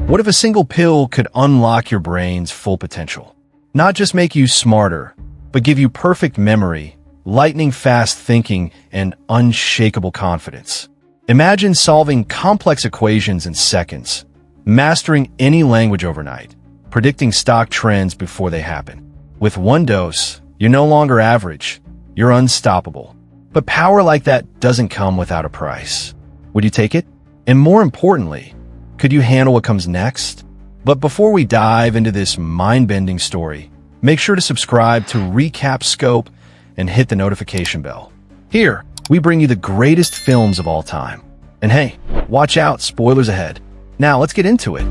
What if a single pill could unlock your brain's full potential? Not just make you smarter, but give you perfect memory, lightning-fast thinking, and unshakable confidence. Imagine solving complex equations in seconds, mastering any language overnight, predicting stock trends before they happen. With one dose, you're no longer average, you're unstoppable. But power like that doesn't come without a price. Would you take it? And more importantly, could you handle what comes next? But before we dive into this mind-bending story, make sure to subscribe to Recap Scope and hit the notification bell. Here, we bring you the greatest films of all time. And hey, watch out, spoilers ahead. Now, let's get into it.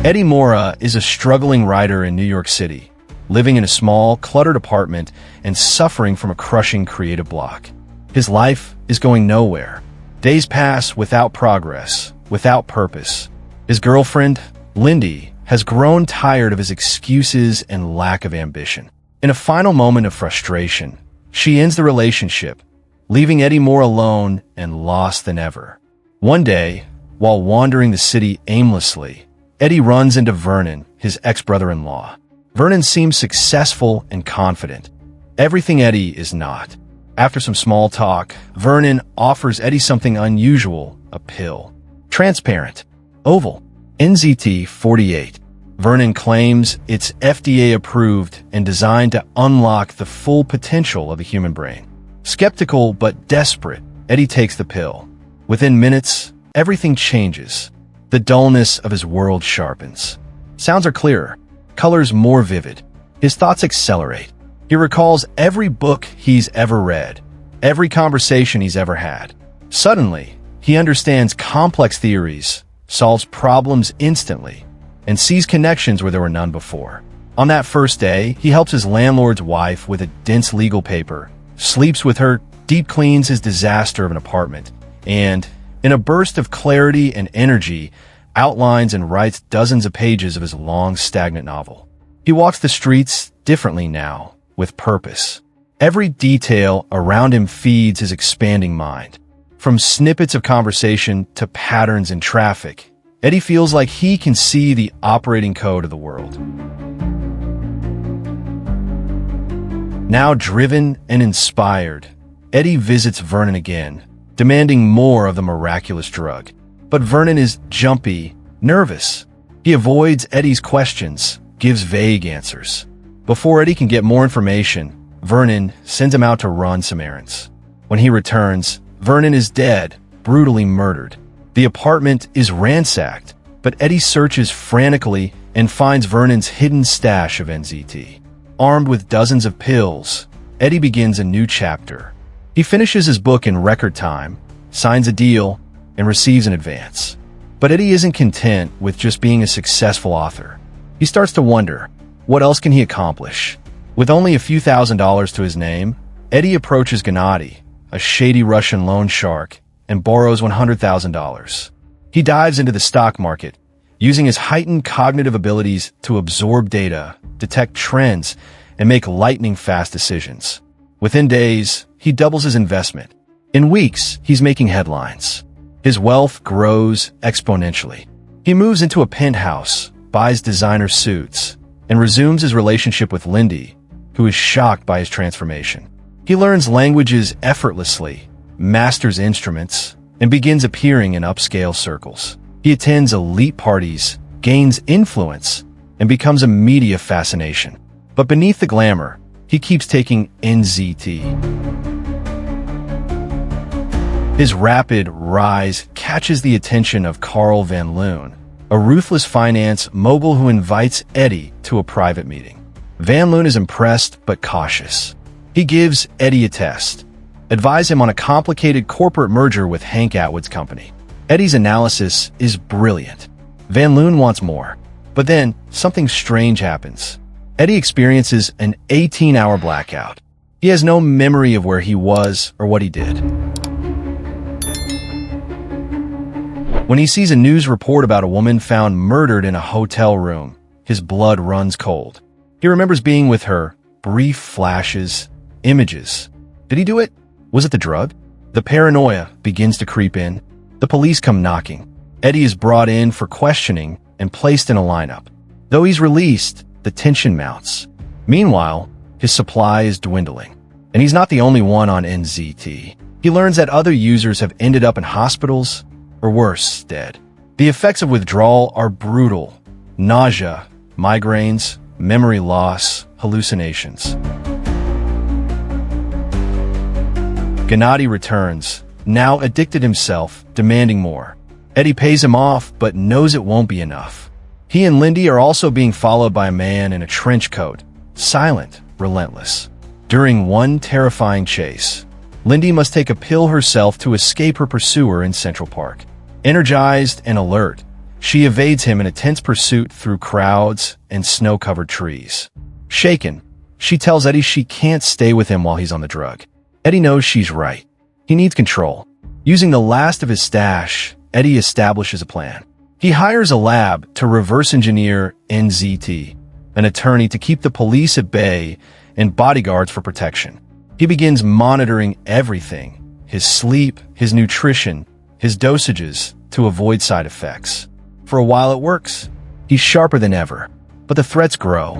Eddie Mora is a struggling writer in New York City, living in a small, cluttered apartment and suffering from a crushing creative block. His life is going nowhere. Days pass without progress, without purpose. His girlfriend, Lindy, has grown tired of his excuses and lack of ambition. In a final moment of frustration, she ends the relationship, leaving Eddie more alone and lost than ever. One day, while wandering the city aimlessly, Eddie runs into Vernon, his ex-brother-in-law. Vernon seems successful and confident. Everything Eddie is not. After some small talk, Vernon offers Eddie something unusual, a pill. Transparent, oval, NZT-48. Vernon claims it's FDA-approved and designed to unlock the full potential of the human brain. Skeptical but desperate, Eddie takes the pill. Within minutes, everything changes. The dullness of his world sharpens. Sounds are clearer, colors more vivid. His thoughts accelerate. He recalls every book he's ever read, every conversation he's ever had. Suddenly, he understands complex theories, solves problems instantly, and sees connections where there were none before. On that first day, he helps his landlord's wife with a dense legal paper, sleeps with her, deep cleans his disaster of an apartment, and, in a burst of clarity and energy, outlines and writes dozens of pages of his long, stagnant novel. He walks the streets differently now, with purpose. Every detail around him feeds his expanding mind. From snippets of conversation to patterns in traffic, Eddie feels like he can see the operating code of the world. Now driven and inspired, Eddie visits Vernon again, demanding more of the miraculous drug. But Vernon is jumpy, nervous. He avoids Eddie's questions, gives vague answers. Before Eddie can get more information, Vernon sends him out to run some errands. When he returns, Vernon is dead, brutally murdered. The apartment is ransacked, but Eddie searches frantically and finds Vernon's hidden stash of NZT. Armed with dozens of pills, Eddie begins a new chapter. He finishes his book in record time, signs a deal, and receives an advance. But Eddie isn't content with just being a successful author. He starts to wonder, what else can he accomplish? With only a few $1,000s to his name, Eddie approaches Gennady, a shady Russian loan shark, and borrows $100,000. He dives into the stock market, using his heightened cognitive abilities to absorb data, detect trends, and make lightning-fast decisions. Within days, he doubles his investment. In weeks, he's making headlines. His wealth grows exponentially. He moves into a penthouse, buys designer suits, and resumes his relationship with Lindy, who is shocked by his transformation. He learns languages effortlessly, masters instruments, and begins appearing in upscale circles. He attends elite parties, gains influence, and becomes a media fascination. But beneath the glamour, he keeps taking NZT. His rapid rise catches the attention of Carl Van Loon, a ruthless finance mogul who invites Eddie to a private meeting. Van Loon is impressed but cautious. He gives Eddie a test, advise him on a complicated corporate merger with Hank Atwood's company. Eddie's analysis is brilliant. Van Loon wants more. But then, something strange happens. Eddie experiences an 18-hour blackout. He has no memory of where he was or what he did. When he sees a news report about a woman found murdered in a hotel room, his blood runs cold. He remembers being with her, brief flashes, images. Did he do it? Was it the drug? The paranoia begins to creep in. The police come knocking. Eddie is brought in for questioning and placed in a lineup. Though he's released, the tension mounts. Meanwhile, his supply is dwindling. And he's not the only one on NZT. He learns that other users have ended up in hospitals, or worse, dead. The effects of withdrawal are brutal. Nausea, migraines, memory loss, hallucinations. Gennady returns, now addicted himself, demanding more. Eddie pays him off, but knows it won't be enough. He and Lindy are also being followed by a man in a trench coat, silent, relentless. During one terrifying chase, Lindy must take a pill herself to escape her pursuer in Central Park. Energized and alert, she evades him in a tense pursuit through crowds and snow-covered trees. Shaken, she tells Eddie she can't stay with him while he's on the drug. Eddie knows she's right. He needs control. Using the last of his stash, Eddie establishes a plan. He hires a lab to reverse engineer NZT, an attorney to keep the police at bay, and bodyguards for protection. He begins monitoring everything, his sleep, his nutrition, his dosages, to avoid side effects. For a while it works. He's sharper than ever, but the threats grow.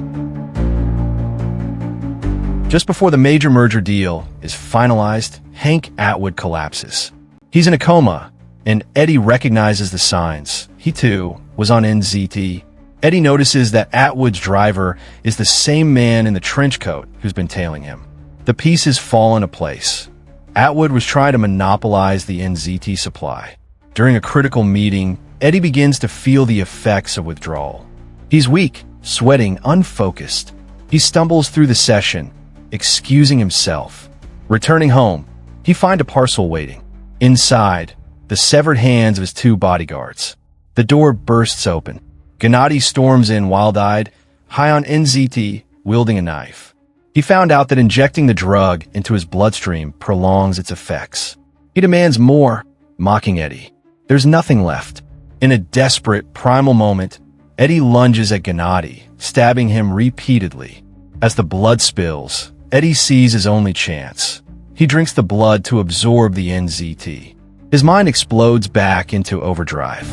Just before the major merger deal is finalized, Hank Atwood collapses. He's in a coma, and Eddie recognizes the signs. He, too, was on NZT. Eddie notices that Atwood's driver is the same man in the trench coat who's been tailing him. The pieces fall into place. Atwood was trying to monopolize the NZT supply. During a critical meeting, Eddie begins to feel the effects of withdrawal. He's weak, sweating, unfocused. He stumbles through the session, excusing himself. Returning home, he finds a parcel waiting. Inside, the severed hands of his two bodyguards. The door bursts open. Gennady storms in wild-eyed, high on NZT, wielding a knife. He found out that injecting the drug into his bloodstream prolongs its effects. He demands more, mocking Eddie. There's nothing left. In a desperate, primal moment, Eddie lunges at Gennady, stabbing him repeatedly. As the blood spills, Eddie sees his only chance. He drinks the blood to absorb the NZT. His mind explodes back into overdrive.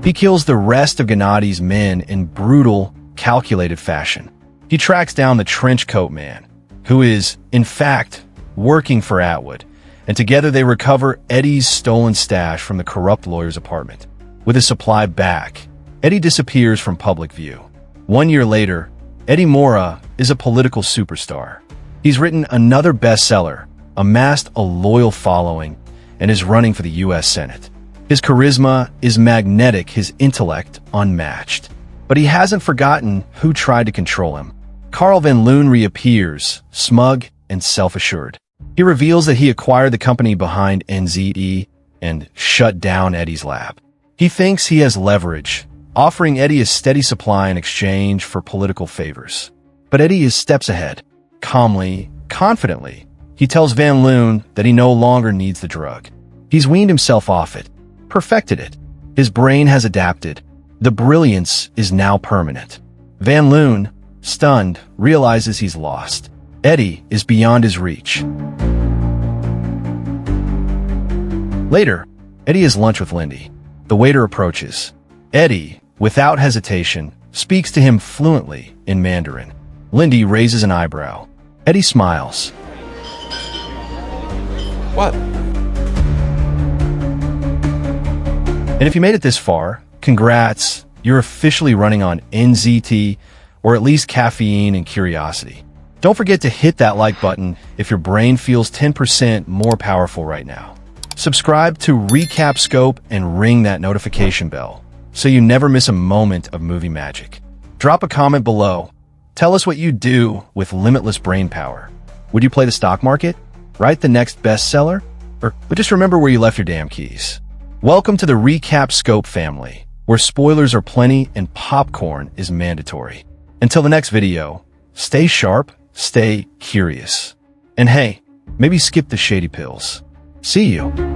He kills the rest of Gennady's men in brutal, calculated fashion. He tracks down the trench coat man, who is, in fact, working for Atwood, and together they recover Eddie's stolen stash from the corrupt lawyer's apartment. With his supply back, Eddie disappears from public view. 1 year later, Eddie Mora is a political superstar. He's written another bestseller, amassed a loyal following, and is running for the U.S. Senate. His charisma is magnetic, his intellect unmatched. But he hasn't forgotten who tried to control him. Carl Van Loon reappears, smug and self-assured. He reveals that he acquired the company behind NZE and shut down Eddie's lab. He thinks he has leverage, offering Eddie a steady supply in exchange for political favors. But Eddie is steps ahead. Calmly, confidently, he tells Van Loon that he no longer needs the drug. He's weaned himself off it, perfected it. His brain has adapted. The brilliance is now permanent. Van Loon, stunned, realizes he's lost. Eddie is beyond his reach. Later, Eddie has lunch with Lindy. The waiter approaches. Eddie, without hesitation, speaks to him fluently in Mandarin. Lindy raises an eyebrow. Eddie smiles. What? And if you made it this far, congrats, you're officially running on NZT, or at least caffeine and curiosity. Don't forget to hit that like button if your brain feels 10% more powerful right now. Subscribe to Recap Scope and ring that notification bell so you never miss a moment of movie magic. Drop a comment below. Tell us what you do with limitless brain power. Would you play the stock market? Write the next bestseller? Or just remember where you left your damn keys. Welcome to the Recap Scope family, where spoilers are plenty and popcorn is mandatory. Until the next video, stay sharp, stay curious. And hey, maybe skip the shady pills. See you.